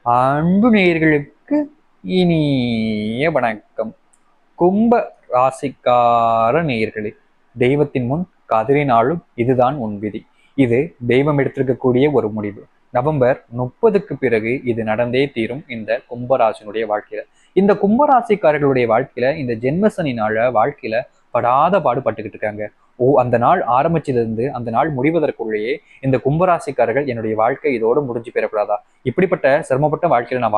அன்பு நேயர்களுக்கு இனிய வணக்கம். கும்ப ராசிக்கார நேயர்களே, தெய்வத்தின் முன் கதறினாலும் இதுதான் உன் விதி. இது தெய்வம் எடுத்திருக்கக்கூடிய ஒரு முடிவு. நவம்பர் 30க்கு பிறகு இது நடந்தே தீரும் இந்த கும்பராசினுடைய வாழ்க்கையில. இந்த கும்பராசிக்காரர்களுடைய வாழ்க்கையில இந்த ஜென்மசனினால வாழ்க்கையில படாத பாடுபட்டுக்கிட்டு இருக்காங்க. அந்த நாள் ஆரம்பிச்சதிலிருந்து அந்த நாள் முடிவதற்குள்ளேயே இந்த கும்பராசிக்காரர்கள் என்னுடைய வாழ்க்கை இதோடு முடிஞ்சு பெறக்கூடாதா, இப்படிப்பட்ட சிரமப்பட்ட வாழ்க்கையில நான்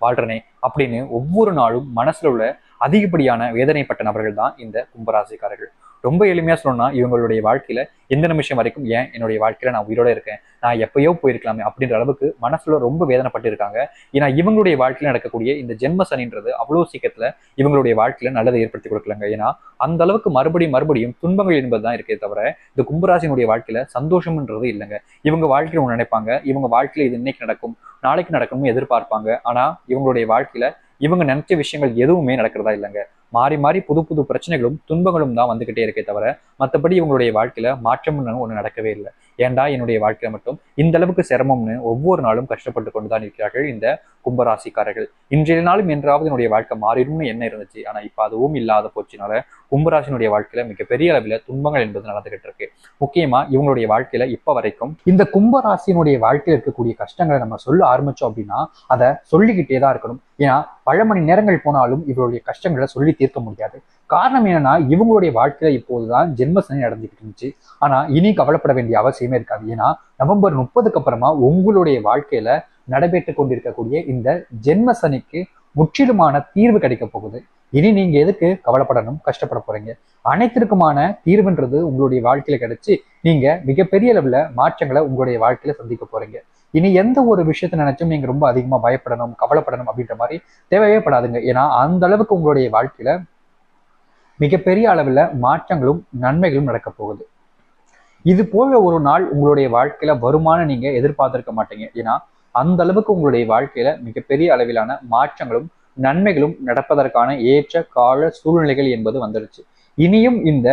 வாழ்றனே அப்படின்னு ஒவ்வொரு நாளும் மனசுல உள்ள அதிகப்படியான வேதனைப்பட்ட நபர்கள் தான் இந்த கும்பராசிக்காரர்கள். ரொம்ப எளிமையா சொல்லணும்னா, இவங்களுடைய வாழ்க்கையில எந்த நிமிஷம் வரைக்கும் ஏன் என்னுடைய வாழ்க்கையில நான் உயிரோட இருக்கேன், நான் எப்பயோ போயிருக்கலாமே அப்படின்ற அளவுக்கு மனசுல ரொம்ப வேதனைப்பட்டு இருக்காங்க. ஏன்னா இவங்களுடைய வாழ்க்கையில நடக்கக்கூடிய இந்த ஜென்ம சனின்றது அவ்வளவு சீக்கிரத்துல இவங்களுடைய வாழ்க்கையில நல்லதை ஏற்படுத்தி கொடுக்கலங்க. ஏன்னா அந்த அளவுக்கு மறுபடியும் துன்பங்கள் என்பதுதான் இருக்கே தவிர இந்த கும்பராசினுடைய வாழ்க்கையில சந்தோஷம்ன்றது இல்லைங்க. இவங்க வாழ்க்கையில ஒன்று நினைப்பாங்க, இவங்க வாழ்க்கையில இது இன்னைக்கு நடக்கும் நாளைக்கு நடக்கும்னு எதிர்பார்ப்பாங்க. ஆனா இவங்களுடைய வாழ்க்கையில இவங்க நினைச்ச விஷயங்கள் எதுவுமே நடக்கிறதா இல்லைங்க. மாறி மாறி புது புது பிரச்சனைகளும் துன்பங்களும் தான் வந்துகிட்டே இருக்கே தவிர மற்றபடி இவங்களுடைய வாழ்க்கையில மாற்றம்னு ஒண்ணு நடக்கவே இல்லை. ஏன்டா என்னுடைய வாழ்க்கையில மட்டும் இந்த அளவுக்கு சிரமம்னு ஒவ்வொரு நாளும் கஷ்டப்பட்டு கொண்டுதான் இருக்கிறார்கள் இந்த கும்பராசிக்காரர்கள். இன்றைய நாளும் என்றாவது என்னுடைய வாழ்க்கை மாறிடும்னு என்ன இருந்துச்சு, ஆனா இப்ப அதுவும் இல்லாத போச்சுனால கும்பராசினுடைய வாழ்க்கையில மிகப்பெரிய அளவில் துன்பங்கள் என்பது நடந்துகிட்டு இருக்கு. முக்கியமா இவங்களுடைய வாழ்க்கையில இப்ப வரைக்கும் இந்த கும்பராசினுடைய வாழ்க்கையில் இருக்கக்கூடிய கஷ்டங்களை நம்ம சொல்ல ஆரம்பிச்சோம் அப்படின்னா அதை சொல்லிக்கிட்டே தான் இருக்கணும். ஏன்னா பல மணி நேரங்கள் போனாலும் இவருடைய கஷ்டங்களை சொல்லி தீர்க்க முடியாது. காரணம் என்னன்னா, இவங்களுடைய வாழ்க்கையில இப்போதுதான் ஜென்மசனி நடந்துகிட்டு இருந்துச்சு. ஆனா இனி கவலைப்பட வேண்டிய அவசியமே இருக்காது. ஏன்னா நவம்பர் 30க்கு அப்புறமா உங்களுடைய வாழ்க்கையில நடைபெற்றுக் கொண்டிருக்கக்கூடிய இந்த ஜென்மசனிக்கு முற்றிலுமான தீர்வு கிடைக்க போகுது. இனி நீங்க எதுக்கு கவலைப்படணும், கஷ்டப்பட போறீங்க? அனைத்திற்குமான தீர்வுன்றது உங்களுடைய வாழ்க்கையில கிடைச்சு நீங்க மிகப்பெரிய அளவுல மாற்றங்களை உங்களுடைய வாழ்க்கையில சந்திக்க போறீங்க. இனி எந்த ஒரு விஷயத்தை நினைச்சும் நீங்க ரொம்ப அதிகமா பயப்படணும், கவலைப்படணும் அப்படின்ற மாதிரி தேவையே படாதுங்க. ஏன்னா அந்த அளவுக்கு உங்களுடைய வாழ்க்கையில மிகப்பெரிய அளவுல மாற்றங்களும் நன்மைகளும் நடக்க போகுது. இது போல ஒரு நாள் உங்களுடைய வாழ்க்கையில வருமானு நீங்க எதிர்பார்த்திருக்க மாட்டீங்க. ஏன்னா அந்த அளவுக்கு உங்களுடைய வாழ்க்கையில மிகப்பெரிய அளவிலான மாற்றங்களும் நன்மைகளும் நடப்பதற்கான ஏற்ற கால சூழ்நிலைகள் என்பது வந்துருச்சு. இனியும் இந்த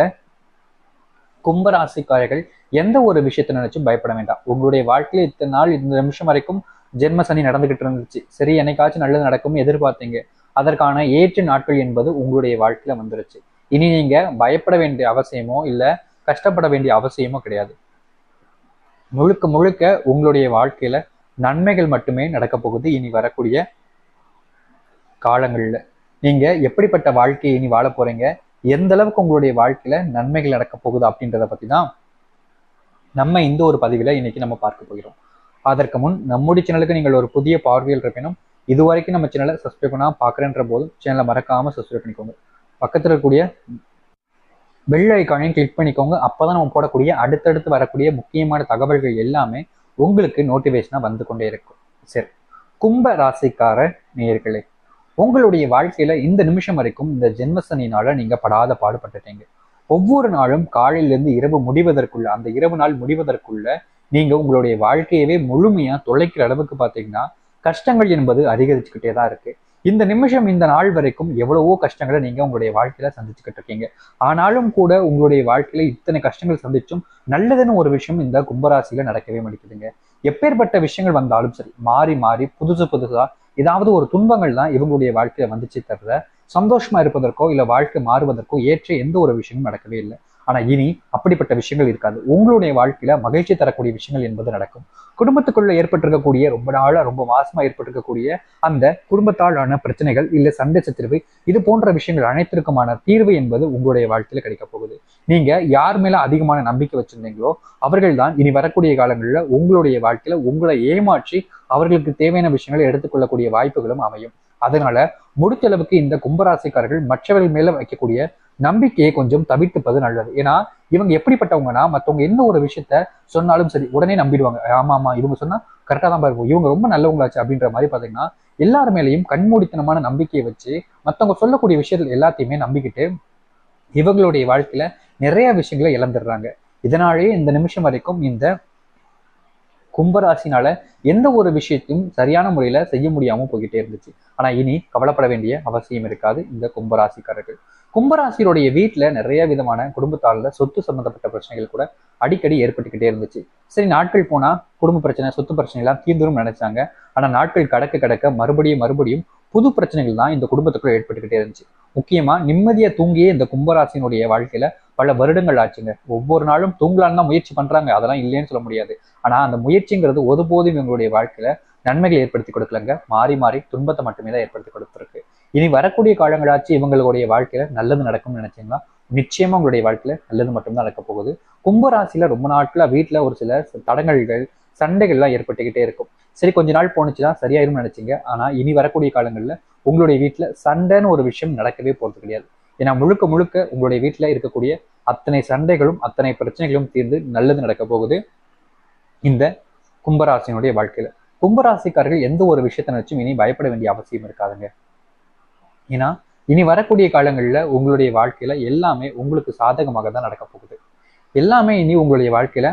கும்பராசிக்காரர்கள் எந்த ஒரு விஷயத்தை நினைச்சும் பயப்பட வேண்டாம். உங்களுடைய வாழ்க்கையில இத்தனை நாள் இந்த நிமிஷம் வரைக்கும் ஜென்ம சனி நடந்துகிட்டு இருந்துச்சு. சரி, என்னைக்காச்சும் நல்லது நடக்கும்னு எதிர்பார்த்தீங்க. அதற்கான ஏற்ற நாட்கள் என்பது உங்களுடைய வாழ்க்கையில வந்துருச்சு. இனி நீங்க பயப்பட வேண்டிய அவசியமோ இல்ல கஷ்டப்பட வேண்டிய அவசியமோ கிடையாது. முழுக்க முழுக்க உங்களுடைய வாழ்க்கையில நன்மைகள் மட்டுமே நடக்க போகுது. இனி வரக்கூடிய காலங்கள்ல நீங்க எப்படிப்பட்ட வாழ்க்கையை இனி வாழ போறீங்க, எந்த அளவுக்கு உங்களுடைய வாழ்க்கையில நன்மைகள் நடக்க போகுது அப்படின்றத பத்தி தான் நம்ம இந்த ஒரு பதிவுல இன்னைக்கு நம்ம பார்க்க போகிறோம். அதற்கு முன் நம்முடைய சேனலுக்கு நீங்கள் ஒரு புதிய பார்வையில் இருப்பினும் இது வரைக்கும் நம்ம சேனலை சப்ஸ்கிரைப் பண்ணா பாக்குறேன்ற போதும் சேனலை மறக்காம சப்ஸ்கிரைப் பண்ணிக்கோங்க. பக்கத்தில் இருக்கக்கூடிய பெல் ஐக்கானையும் கிளிக் பண்ணிக்கோங்க. அப்போதான் நம்ம போடக்கூடிய அடுத்தடுத்து வரக்கூடிய முக்கியமான தகவல்கள் எல்லாமே உங்களுக்கு நோட்டிஃபிகேஷனா வந்து கொண்டே இருக்கும். சரி, கும்ப ராசிக்கார நேயர்களே, உங்களுடைய வாழ்க்கையில இந்த நிமிஷம் வரைக்கும் இந்த ஜென்மசனினால நீங்க படாத பாடுபட்டுட்டீங்க. ஒவ்வொரு நாளும் காலையிலிருந்து இரவு முடிவதற்குள்ள, அந்த இரவு நாள் முடிவதற்குள்ள நீங்க உங்களுடைய வாழ்க்கையவே முழுமையா தொலைக்கிற அளவுக்கு பாத்தீங்கன்னா கஷ்டங்கள் என்பது அதிகரிச்சுக்கிட்டே தான் இருக்கு. இந்த நிமிஷம் இந்த நாள் வரைக்கும் எவ்வளவோ கஷ்டங்களை நீங்க உங்களுடைய வாழ்க்கையில சந்திச்சுக்கிட்டு இருக்கீங்க. ஆனாலும் கூட உங்களுடைய வாழ்க்கையில இத்தனை கஷ்டங்கள் சந்திச்சும் நல்லதுன்னு ஒரு விஷயம் இந்த கும்பராசியில நடக்கவே மாட்டேங்குதுங்க. எப்பேற்பட்ட விஷயங்கள் வந்தாலும் சரி, மாறி மாறி புதுசா ஏதாவது ஒரு துன்பங்கள் தான் இவங்களுடைய வாழ்க்கையில வந்துச்சு தவிர சந்தோஷமா இருப்பதற்கோ இல்ல வாழ்க்கை மாறுவதற்கோ ஏற்ற எந்த ஒரு விஷயமும் நடக்கவே இல்லை. ஆனா இனி அப்படிப்பட்ட விஷயங்கள் இருக்காது. உங்களுடைய வாழ்க்கையில மகிழ்ச்சி தரக்கூடிய விஷயங்கள் என்பது நடக்கும். குடும்பத்துக்குள்ள ஏற்பட்டிருக்கக்கூடிய ரொம்ப நாளா ரொம்ப மாசமா ஏற்பட்டிருக்கக்கூடிய அந்த குடும்பத்தாலான பிரச்சனைகள் இல்ல சண்டை சச்சரவு இது போன்ற விஷயங்கள் அனைத்திற்குமான தீர்வு என்பது உங்களுடைய வாழ்க்கையில கிடைக்க போகுது. நீங்க யார் மேல அதிகமான நம்பிக்கை வச்சிருந்தீங்களோ அவர்கள் தான் இனி வரக்கூடிய காலங்களில் உங்களுடைய வாழ்க்கையில உங்களை ஏமாற்றி அவர்களுக்கு தேவையான விஷயங்களை எடுத்துக்கொள்ளக்கூடிய வாய்ப்புகளும் அமையும். அதனால முடித்த அளவுக்கு இந்த கும்பராசிக்காரர்கள் மற்றவர்கள் மேல வைக்கக்கூடிய நம்பிக்கையை கொஞ்சம் தவிர்த்துப்பது நல்லது. ஏன்னா இவங்க எப்படிப்பட்டவங்கன்னா, மற்றவங்க என்ன ஒரு விஷயத்த சொன்னாலும் சரி உடனே நம்பிடுவாங்க. ஆமா இவங்க சொன்னா கரெக்டா தான் இருக்கும், இவங்க ரொம்ப நல்லவங்களாச்சு அப்படின்ற மாதிரி பாத்தீங்கன்னா எல்லார் மேலேயும் கண்மூடித்தனமான நம்பிக்கையை வச்சு மற்றவங்க சொல்லக்கூடிய விஷயங்கள் எல்லாத்தையுமே நம்பிக்கிட்டு இவங்களுடைய வாழ்க்கையில நிறைய விஷயங்களை இழந்துடுறாங்க. இதனாலேயே இந்த நிமிஷம் வரைக்கும் இந்த கும்பராசினால எந்த ஒரு விஷயத்தையும் சரியான முறையில செய்ய முடியாம போய்கிட்டே இருந்துச்சு. ஆனா இனி கவலைப்பட வேண்டிய அவசியம் இருக்காது இந்த கும்பராசிக்காரர்கள். கும்பராசியுடைய வீட்டுல நிறைய விதமான குடும்பத்தால சொத்து சம்பந்தப்பட்ட பிரச்சனைகள் கூட அடிக்கடி ஏற்பட்டுக்கிட்டே இருந்துச்சு. சரி, நாட்கள் போனா குடும்ப பிரச்சனை, சொத்து பிரச்சனை எல்லாம் தீர்ந்துரும் நினைச்சாங்க. ஆனா நாட்கள் கடக்க கடக்க மறுபடியும் புது பிரச்சனைகள் தான் இந்த குடும்பத்துக்குள்ள ஏற்பட்டுக்கிட்டே இருந்துச்சு. முக்கியமா நிம்மதியா தூங்கியே இந்த கும்பராசினுடைய வாழ்க்கையில பல வருடங்கள் ஆச்சுங்க. ஒவ்வொரு நாளும் தூங்கலான்னு தான் முயற்சி பண்றாங்க, அதெல்லாம் இல்லைன்னு சொல்ல முடியாது. ஆனா அந்த முயற்சிங்கிறது ஒருபோதும் இவங்களுடைய வாழ்க்கையில நன்மைகளை ஏற்படுத்தி கொடுக்கலங்க, மாறி மாறி துன்பத்தை மட்டுமே தான் ஏற்படுத்தி கொடுத்துருக்கு. இனி வரக்கூடிய காலங்களாச்சு இவங்களுடைய வாழ்க்கையில நல்லது நடக்கும்னு நினைச்சீங்கன்னா நிச்சயமா உங்களுடைய வாழ்க்கையில நல்லது மட்டும்தான் நடக்க போகுது. கும்பராசியில ரொம்ப நாட்களா வீட்டுல ஒரு சில தடங்கல்கள், சண்டைகள்லாம் ஏற்பட்டுக்கிட்டே இருக்கும். சரி, கொஞ்ச நாள் போனுச்சுன்னா சரியாயிரும்னு நினைச்சீங்க. ஆனா இனி வரக்கூடிய காலங்கள்ல உங்களுடைய வீட்டுல சண்டைன்னு ஒரு விஷயம் நடக்கவே போறது கிடையாது. ஏன்னா முழுக்க முழுக்க உங்களுடைய வீட்டுல இருக்கக்கூடிய அத்தனை சண்டைகளும் அத்தனை பிரச்சனைகளும் தீர்ந்து நல்லது நடக்க போகுது இந்த கும்பராசினுடைய வாழ்க்கையில. கும்பராசிக்காரர்கள் எந்த ஒரு விஷயத்தை நினைச்சும் இனி பயப்பட வேண்டிய அவசியம் இருக்காதுங்க. ஏன்னா இனி வரக்கூடிய காலங்கள்ல உங்களுடைய வாழ்க்கையில எல்லாமே உங்களுக்கு சாதகமாக தான் நடக்க போகுது. எல்லாமே இனி உங்களுடைய வாழ்க்கையில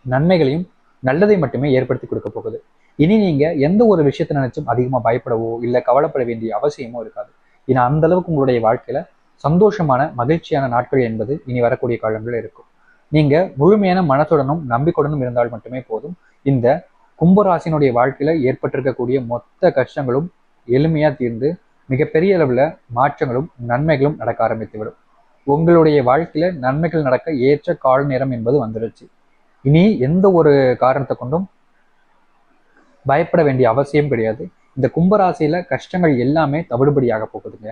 நன்மைகளையும் நல்லதை மட்டுமே ஏற்படுத்தி கொடுக்க போகுது. இனி நீங்க எந்த ஒரு விஷயத்தை நினைச்சும் அதிகமா பயப்படவோ இல்லை கவலைப்பட வேண்டிய அவசியமோ இருக்காது. ஏன்னா அந்த அளவுக்கு உங்களுடைய வாழ்க்கையில சந்தோஷமான மகிழ்ச்சியான நாட்கள் என்பது இனி வரக்கூடிய காலங்களில் இருக்கும். நீங்க முழுமையான மனத்துடனும் நம்பிக்கையுடனும் இருந்தால் மட்டுமே போதும். இந்த கும்பராசினுடைய வாழ்க்கையில ஏற்பட்டிருக்கக்கூடிய மொத்த கஷ்டங்களும் எளிமையா தீர்ந்து மிகப்பெரிய அளவுல மாற்றங்களும் நன்மைகளும் நடக்க ஆரம்பித்துவிடும். உங்களுடைய வாழ்க்கையில நன்மைகள் நடக்க ஏற்ற கால நேரம் என்பது வந்துருச்சு. இனி எந்த ஒரு காரணத்தை கொண்டும் பயப்பட வேண்டிய அவசியம் கிடையாது. இந்த கும்பராசியில கஷ்டங்கள் எல்லாமே தவிடுபடியாக போகுதுங்க.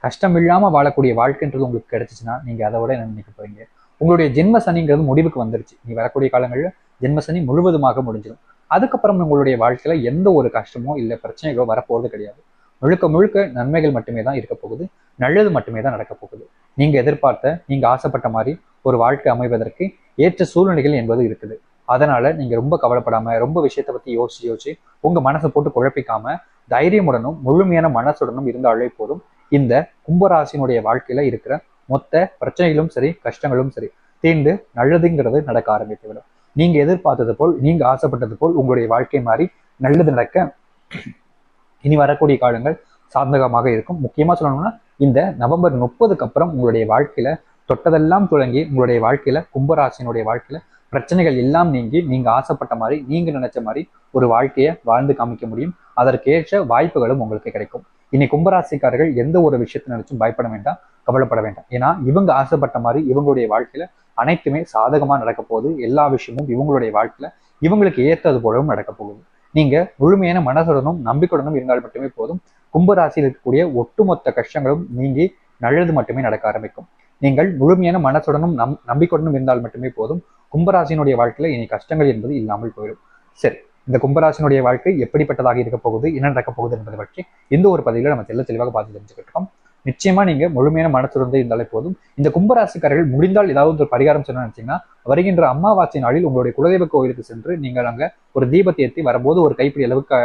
கஷ்டம் இல்லாம வாழக்கூடிய வாழ்க்கைன்றது உங்களுக்கு கிடைச்சிச்சுன்னா நீங்க அதை விட என்ன நினைக்க போறீங்க? உங்களுடைய ஜென்ம சனிங்கிறது முடிவுக்கு வந்துருச்சு. நீ வரக்கூடிய காலங்களில் ஜென்ம சனி முழுவதுமாக முடிஞ்சிடும். அதுக்கப்புறம் உங்களுடைய வாழ்க்கையில எந்த ஒரு கஷ்டமோ இல்லை பிரச்சனைகளோ வரப்போறது கிடையாது. முழுக்க முழுக்க நன்மைகள் மட்டுமே தான் இருக்க போகுது, நல்லது மட்டுமே தான் நடக்க போகுது. நீங்க எதிர்பார்த்த, நீங்க ஆசைப்பட்ட மாதிரி ஒரு வாழ்க்கை அமைவதற்கு ஏற்ற சூழ்நிலைகள் என்பது இருக்குது. அதனால நீங்க ரொம்ப கவலைப்படாம, ரொம்ப விஷயத்தை பத்தி யோசிச்சு உங்க மனசை போட்டு குழப்பிக்காம தைரியமுடனும் முழுமையான மனசுடனும் இருந்தாலே போதும். இந்த கும்பராசினுடைய வாழ்க்கையில இருக்கிற மொத்த பிரச்சனைகளும் சரி, கஷ்டங்களும் சரி தீர்ந்து நல்லதுங்கிறது நடக்க ஆரம்பித்து விடும். நீங்க எதிர்பார்த்தது போல், நீங்க ஆசைப்பட்டது போல் உங்களுடைய வாழ்க்கை மாறி நல்லது நடக்க இனி வரக்கூடிய காலங்கள் சாதகமாக இருக்கும். முக்கியமா சொல்லணும்னா இந்த நவம்பர் 30க்கு அப்புறம் உங்களுடைய வாழ்க்கையில தொட்டதெல்லாம் தொடங்கி உங்களுடைய வாழ்க்கையில கும்பராசினுடைய வாழ்க்கையில பிரச்சனைகள் எல்லாம் நீங்கி நீங்க ஆசைப்பட்ட மாதிரி, நீங்க நினைச்ச மாதிரி ஒரு வாழ்க்கையை வாழ்ந்து காமிக்க முடியும். அதற்கேற்ற வாய்ப்புகளும் உங்களுக்கு கிடைக்கும். இனி கும்பராசிக்காரர்கள் எந்த ஒரு விஷயத்தை நினைச்சும் பயப்பட வேண்டாம், கவலைப்பட வேண்டாம். ஏன்னா இவங்க ஆசைப்பட்ட மாதிரி இவங்களுடைய வாழ்க்கையில அனைத்துமே சாதகமா நடக்க போகுது. எல்லா விஷயமும் இவங்களுடைய வாழ்க்கையில இவங்களுக்கு ஏற்றது போலவும் நடக்க போகுது. நீங்க முழுமையான மனசுடனும் நம்பிக்கையுடனும் இருந்தால் மட்டுமே போதும். கும்பராசியில் இருக்கக்கூடிய ஒட்டுமொத்த கஷ்டங்களும் நீங்கி நல்லது மட்டுமே நடக்க ஆரம்பிக்கும். நீங்கள் முழுமையான மனசுடனும் நம்பிக்கையுடனும் இருந்தால் மட்டுமே போதும். கும்பராசினுடைய வாழ்க்கையில இனி கஷ்டங்கள் என்பது இல்லாமல் போயிடும். சரி, இந்த கும்பராசினுடைய வாழ்க்கை எப்படிப்பட்டதாக இருக்க போகுது, என்ன நடக்க போகுது என்பதை பற்றி இந்த ஒரு பதிவில் நம்ம தெளிவாக பார்த்து தெரிஞ்சுக்கிட்டோம். நிச்சயமா நீங்க முழுமையான மனசுடன் இருந்தாலே போதும். இந்த கும்பராசிக்காரர்கள் முடிந்தால் ஏதாவது ஒரு பரிகாரம் சொன்ன நினைச்சீங்கன்னா வருகின்ற அமாவாசை நாளில் உங்களுடைய குலதெய்வ கோவிலுக்கு சென்று நீங்கள் அங்க ஒரு தீபத்தை ஏற்றி வரும்போது ஒரு கைப்பிடி அளவுக்கு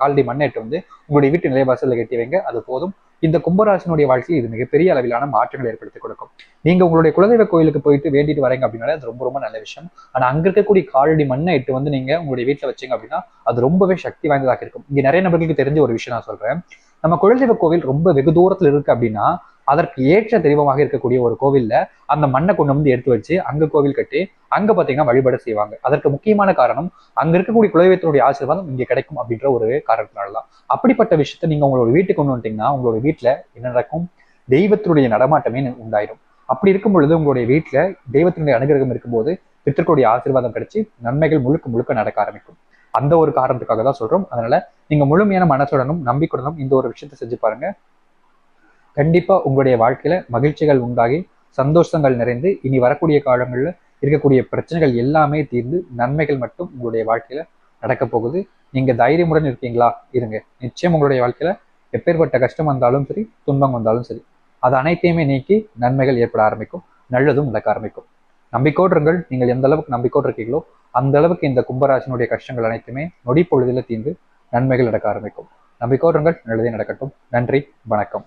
கால்டி மண்ணேட்டு வந்து உங்களுடைய வீட்டு நிலைவாசலில் கட்டி வைங்க. அது போதும். இந்த கும்பராசினுடைய வாழ்க்கையில் இது மிகப்பெரிய அளவிலான மாற்றங்களை ஏற்படுத்தி கொடுக்கும். நீங்க உங்களுடைய குலதெய்வ கோயிலுக்கு போயிட்டு வேண்டிட்டு வரீங்க அப்படின்னாலே அது ரொம்ப ரொம்ப நல்ல விஷயம். ஆனா அங்க இருக்கக்கூடிய காலடி மண்ணை இட்டு வந்து நீங்க உங்களுடைய வீட்டுல வச்சீங்க அப்படின்னா அது ரொம்பவே சக்தி வாய்ந்ததாக இருக்கும். இங்க நிறைய நபர்களுக்கு தெரிஞ்ச ஒரு விஷயம் நான் சொல்றேன். நம்ம குலதெய்வ கோவில் ரொம்ப வெகு தூரத்துல இருக்கு அப்படின்னா அதற்கு ஏற்ற தெய்வமாக இருக்கக்கூடிய ஒரு கோவில்ல அந்த மண்ணை கொண்டு வந்து எடுத்து வச்சு அங்க கோவில் கட்டி அங்க பாத்தீங்கன்னா வழிபாடு செய்வாங்க. அதற்கு முக்கியமான காரணம் அங்க இருக்கக்கூடிய குலதெய்வத்தினுடைய ஆசீர்வாதம் இங்க கிடைக்கும் அப்படின்ற ஒரு காரணத்தினாலதான். அப்படிப்பட்ட விஷயத்த நீங்க உங்களோட வீட்டுக்கு கொண்டு வந்துட்டீங்கன்னா உங்களோட வீட்டுல என்ன நடக்கும்? தெய்வத்தினுடைய நடமாட்டமே உண்டாயிடும். அப்படி இருக்கும் பொழுது உங்களுடைய வீட்டுல தெய்வத்தினுடைய அனுகிரகம் இருக்கும்போது பித்தர்களுடைய ஆசீர்வாதம் கிடைச்சி நன்மைகள் முழுக்க முழுக்க நடக்க ஆரம்பிக்கும். அந்த ஒரு காரணத்துக்காக தான் சொல்றோம். அதனால நீங்க முழுமையான மனசுடனும் நம்பிக்கையுடனும் இந்த ஒரு விஷயத்த செஞ்சு பாருங்க. கண்டிப்பா உங்களுடைய வாழ்க்கையில மகிழ்ச்சிகள் உண்டாகி சந்தோஷங்கள் நிறைந்து இனி வரக்கூடிய காலங்கள்ல இருக்கக்கூடிய பிரச்சனைகள் எல்லாமே தீர்ந்து நன்மைகள் மட்டும் உங்களுடைய வாழ்க்கையில நடக்க போகுது. நீங்க தைரியமுடன் இருக்கீங்களா? இருங்க. நிச்சயம் உங்களுடைய வாழ்க்கையில எப்பேற்பட்ட கஷ்டம் வந்தாலும் சரி, துன்பம் வந்தாலும் சரி, அது அனைத்தையுமே நீக்கி நன்மைகள் ஏற்பட ஆரம்பிக்கும், நல்லதும் நடக்க ஆரம்பிக்கும். நம்பிக்கோடுங்கள். நீங்கள் எந்த அளவுக்கு நம்பிக்கோடு இருக்கீங்களோ அந்த அளவுக்கு இந்த கும்பராசினுடைய கஷ்டங்கள் அனைத்துமே நொடி பொழுதுல தீர்ந்து நன்மைகள் நடக்க ஆரம்பிக்கும். நம்பிக்கோடுங்கள். நல்லதே நடக்கட்டும். நன்றி, வணக்கம்.